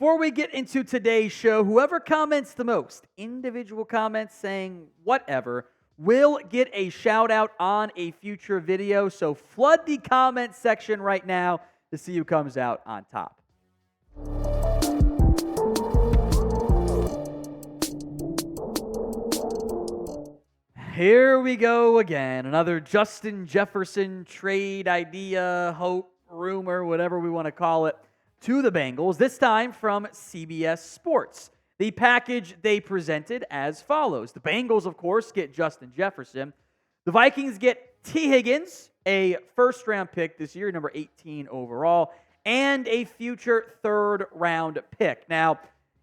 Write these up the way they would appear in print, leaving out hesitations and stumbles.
before we get into today's show, whoever comments the most, individual comments saying whatever, will get a shout out on a future video. So flood the comment section right now to see who comes out on top. Here we go again. Another Justin Jefferson trade idea, hope, rumor, whatever we want to call it, to the Bengals, this time from CBS Sports. The package they presented as follows. The Bengals, of course, get Justin Jefferson. The Vikings get T. Higgins, a first-round pick this year, number 18 overall, and a future third-round pick. Now,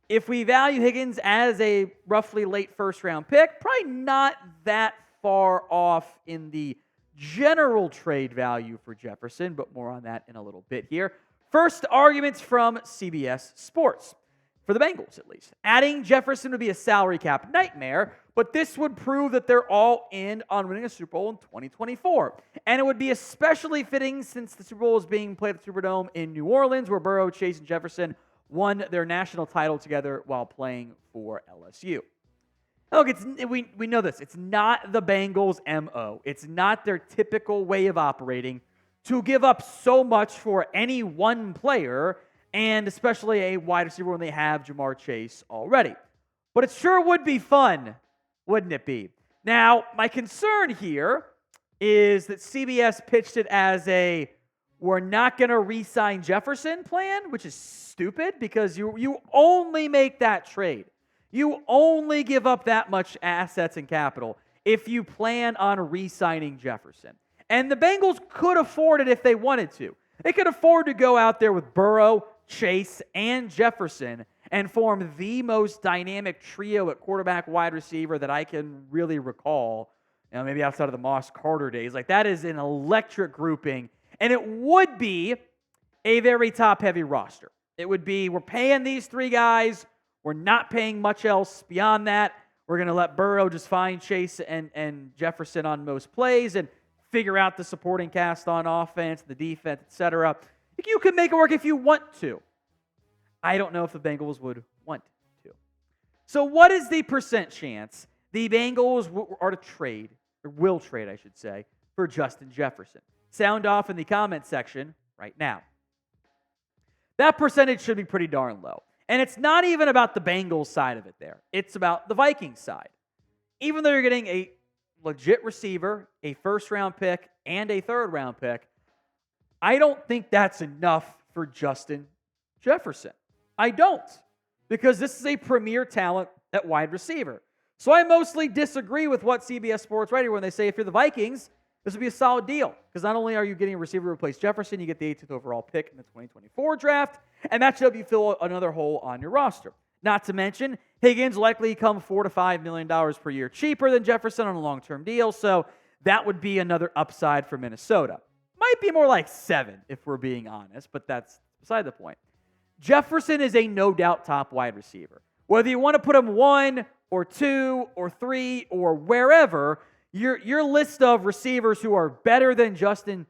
if we value Higgins as a roughly late first-round pick, probably not that far off in the general trade value for Jefferson, but more on that in a little bit here. First, arguments from CBS Sports. For the Bengals, at least. Adding Jefferson would be a salary cap nightmare, but this would prove that they're all in on winning a Super Bowl in 2024. And it would be especially fitting since the Super Bowl is being played at the Superdome in New Orleans, where Burrow, Chase, and Jefferson won their national title together while playing for LSU. Look, we know this. It's not the Bengals' MO. It's not their typical way of operating to give up so much for any one player, and especially a wide receiver when they have Jamar Chase already. But it sure would be fun, wouldn't it be? Now, my concern here is that CBS pitched it as a we're not going to re-sign Jefferson plan, which is stupid because you only make that trade. You only give up that much assets and capital if you plan on re-signing Jefferson. And the Bengals could afford it if they wanted to. They could afford to go out there with Burrow, Chase, and Jefferson and form the most dynamic trio at quarterback wide receiver that I can really recall. You know, maybe outside of the Moss Carter days. Like, that is an electric grouping. And it would be a very top-heavy roster. It would be, we're paying these three guys. We're not paying much else beyond that. We're going to let Burrow just find Chase and Jefferson on most plays and figure out the supporting cast on offense, the defense, etc. You can make it work if you want to. I don't know if the Bengals would want to. So what is the percent chance the Bengals are to trade, or will trade, I should say, for Justin Jefferson? Sound off in the comment section right now. That percentage should be pretty darn low. And it's not even about the Bengals side of it there. It's about the Vikings side. Even though you're getting a legit receiver, a first-round pick, and a third-round pick, I don't think that's enough for Justin Jefferson. I don't. Because this is a premier talent at wide receiver. So I mostly disagree with what CBS Sports write here when they say if you're the Vikings, this would be a solid deal. Because not only are you getting a receiver to replace Jefferson, you get the 18th overall pick in the 2024 draft, and that should help you fill another hole on your roster. Not to mention, Higgins likely come $4 to $5 million per year cheaper than Jefferson on a long-term deal, so that would be another upside for Minnesota. Might be more like 7, if we're being honest, but that's beside the point. Jefferson is a no-doubt top wide receiver. Whether you want to put him 1 or 2 or 3 or wherever, your list of receivers who are better than Justin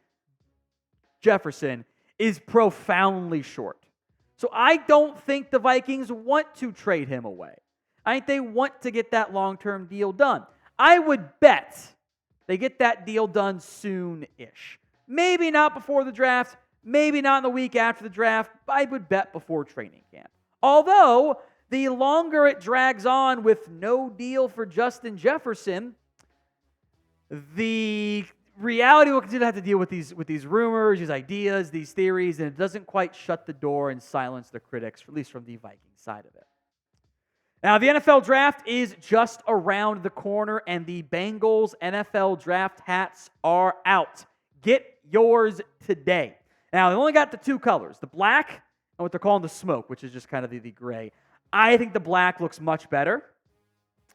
Jefferson is profoundly short. So I don't think the Vikings want to trade him away. I think they want to get that long-term deal done. I would bet they get that deal done soon-ish. Maybe not before the draft, maybe not in the week after the draft, but I would bet before training camp. Although, the longer it drags on with no deal for Justin Jefferson, the reality will continue to have to deal with these rumors, these ideas, these theories, and it doesn't quite shut the door and silence the critics, at least from the Viking side of it. Now, the NFL draft is just around the corner, and the Bengals NFL draft hats are out. Get yours today. Now, they only got the 2 colors, the black and what they're calling the smoke, which is just kind of the gray. I think the black looks much better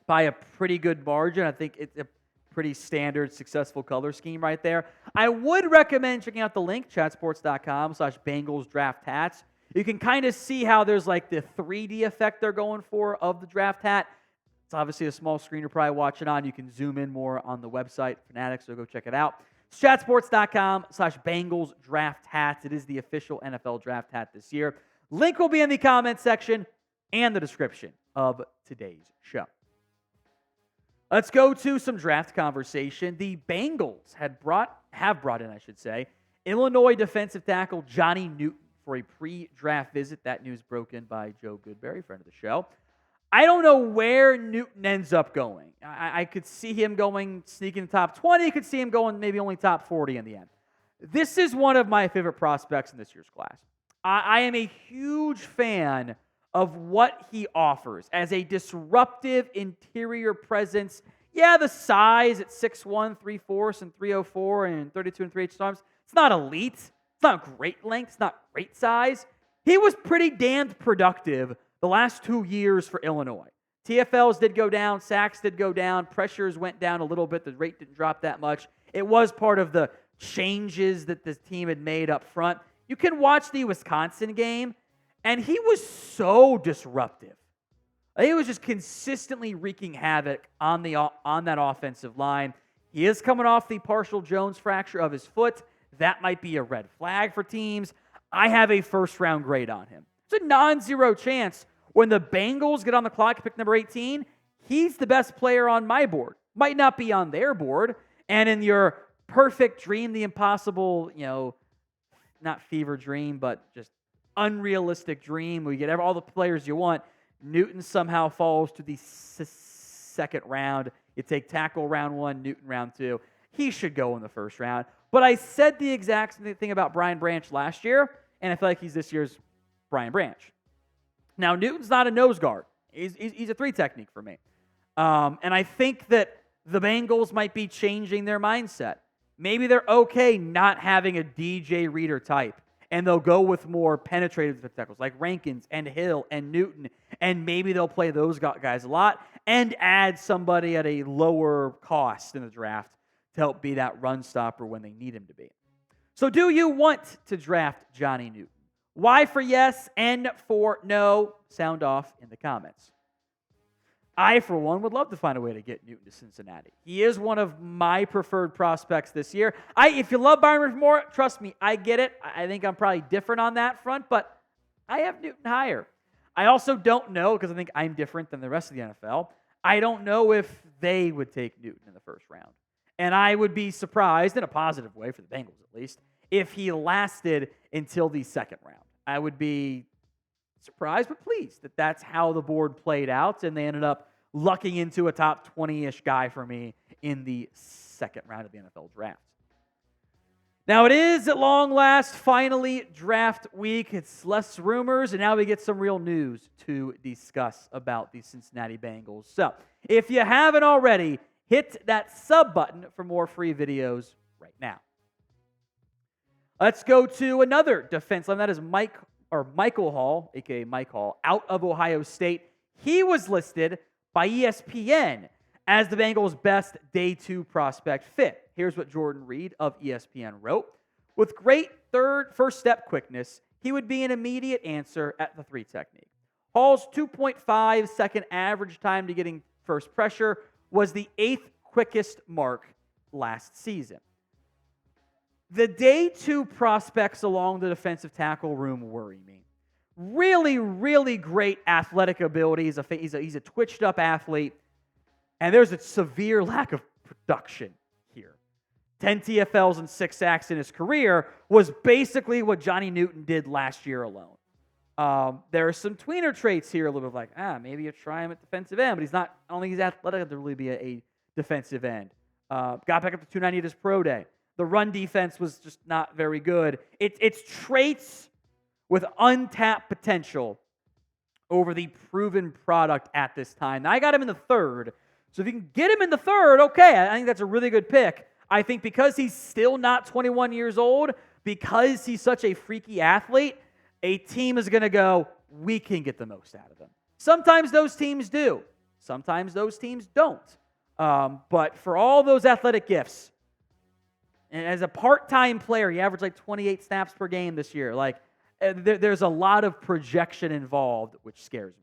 by a pretty good margin. I think it's a pretty standard, successful color scheme right there. I would recommend checking out the link, chatsports.com/Bengals draft hats. You can kind of see how there's like the 3D effect they're going for of the draft hat. It's obviously a small screen you're probably watching on. You can zoom in more on the website, Fanatics, so go check it out. It's chatsports.com/Bengals draft hats. It is the official NFL draft hat this year. Link will be in the comment section and the description of today's show. Let's go to some draft conversation. The Bengals have brought in, Illinois defensive tackle Johnny Newton for a pre-draft visit. That news broken by Joe Goodberry, friend of the show. I don't know where Newton ends up going. I could see him sneaking top 20. I could see him going maybe only top 40 in the end. This is one of my favorite prospects in this year's class. I am a huge fan of what he offers as a disruptive interior presence. Yeah, the size at 6'1", 3/4 and 304 and 32 3/8 arms. It's not elite. It's not great length. It's not great size. He was pretty damned productive the last 2 years for Illinois. TFLs did go down. Sacks did go down. Pressures went down a little bit. The rate didn't drop that much. It was part of the changes that this team had made up front. You can watch the Wisconsin game, and he was so disruptive. He was just consistently wreaking havoc on that offensive line. He is coming off the partial Jones fracture of his foot. That might be a red flag for teams. I have a first-round grade on him. It's a non-zero chance when the Bengals get on the clock, pick number 18, he's the best player on my board. Might not be on their board. And in your perfect dream, the impossible, not fever dream, but just unrealistic dream where you get all the players you want, Newton somehow falls to the second round. You take tackle round 1, Newton round 2. He should go in the first round. But I said the exact same thing about Brian Branch last year, and I feel like he's this year's Brian Branch. Now, Newton's not a nose guard. He's a 3 technique for me. And I think that the Bengals might be changing their mindset. Maybe they're okay not having a DJ Reader type, and they'll go with more penetrative tackles like Rankins and Hill and Newton, and maybe they'll play those guys a lot and add somebody at a lower cost in the draft to help be that run stopper when they need him to be. So do you want to draft Johnny Newton? Y for yes, N for no. Sound off in the comments. I, for one, would love to find a way to get Newton to Cincinnati. He is one of my preferred prospects this year. If you love Byron more, trust me, I get it. I think I'm probably different on that front, but I have Newton higher. I also don't know, because I think I'm different than the rest of the NFL, I don't know if they would take Newton in the first round. And I would be surprised, in a positive way for the Bengals at least, if he lasted until the second round. I would be surprised but pleased that that's how the board played out, and they ended up lucking into a top 20-ish guy for me in the second round of the NFL draft. Now, it is at long last finally draft week. It's less rumors, and now we get some real news to discuss about the Cincinnati Bengals. So, if you haven't already, hit that sub button for more free videos right now. Let's go to another defense line. That is Michael Hall, a.k.a. Mike Hall, out of Ohio State. He was listed by ESPN as the Bengals' best day 2 prospect fit. Here's what Jordan Reid of ESPN wrote. With great first step quickness, he would be an immediate answer at the 3 technique. Hall's 2.5 second average time to getting first pressure was the 8th quickest mark last season. The day 2 prospects along the defensive tackle room worry me. Really, really great athletic ability. He's a twitched-up athlete, and there's a severe lack of production here. 10 TFLs and 6 sacks in his career was basically what Johnny Newton did last year alone. There are some tweener traits here, a little bit like, maybe you try him at defensive end, but he's not, I don't think he's athletic to really be a defensive end. Got back up to 290 at his pro day. The run defense was just not very good. It's traits with untapped potential over the proven product at this time. Now, I got him in the 3rd. So if you can get him in the 3rd, okay, I think that's a really good pick. I think because he's still not 21 years old, because he's such a freaky athlete, a team is going to go, we can get the most out of him. Sometimes those teams do. Sometimes those teams don't. But for all those athletic gifts, and as a part-time player, he averaged like 28 snaps per game this year. There's a lot of projection involved, which scares me.